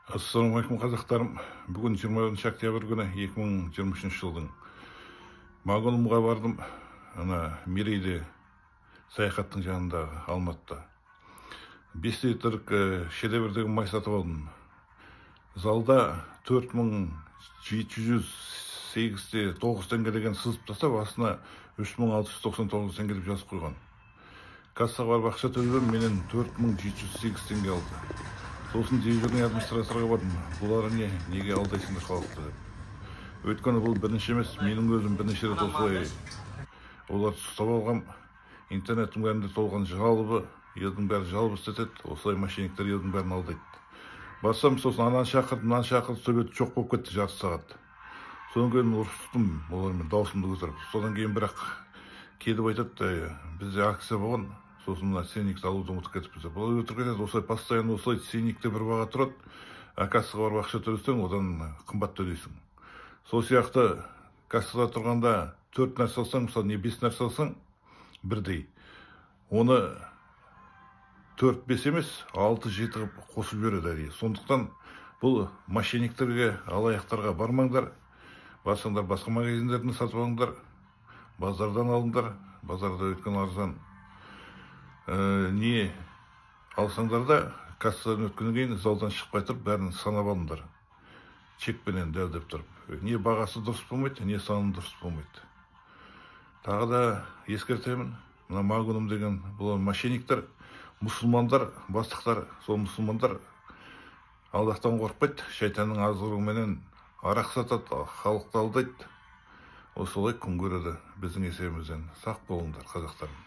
Ассалаумағалейкум қазақтарым. Бүгін 20 октябрь күні 2023 жылдың. Мағлұмға бардым. Ана Мерейде саяхаттың жанындағы Алматыда. 5 литрік шедеврдегі май сатып алдым. Залда 4708-де 9 теңге деген сызып тастап, астына 3699 теңге деп жазып қойған. Кассаға барып ақша төледім, менен 4708 теңге алды. Сосын директордың администрацияға бардым. Бұлар неге алдайсыңдар халықты деп. Өйткені бұл бірінші емес, менің өзім бірнеше рет осылай оларды ұстап алғам. Интернеттің бәрінде толған жалобы, елдің бәрі жалобы істетеді, осылай мошенниктер елдің бәрін алдайды. Барсам, сосын ананы шақырды, төбеті жоқ болып кетті жарты сағат. Содан кейін ұрыстым олармен даусымды көтеріп. Содан кейін бірақ келіп айтады, бізде акция болған. Сосын сенникті алуды ұмытып кетіппіз. Бұл өтірік кетеді, осылай постоянно осылай сенникте бір баға тұрады, кассаға барып ақша төлесең, одан қымбат төлейсің. Сол сияқты кассада тұрғанда 4 нәрсе алсаң, мысалы не 5 нәрсе алсаң, бірдей. Оны 4-5 емес, 6-7 қосып жібереді әрине. Сондықтан бұл мошенниктерге, алаяқтарға бармаңдар. Барсаңдар басқа магазиндерден сатып алыңдар, базардан алыңдар, базарда өткен арзан. Не алсаңдар да кассадан өткеннен кейін залдан шықпай тұрып бәрін санап алыңдар. Чекпенен дәлдеп тұрып. Не бағасы дұрыс болмайды, не саны дұрыс болмайды. Тағы да ескертемін, мына Мағлұм деген бұл мошенниктер, мұсылмандар, бастықтар, сол мұсылмандар Аллахтан қорқпайды, шайтанның азғыруыменен арақ сатады, халықты алдайды. Осылай күн көреді біздің есебімізден. Сақ болыңдар, қазақтарым.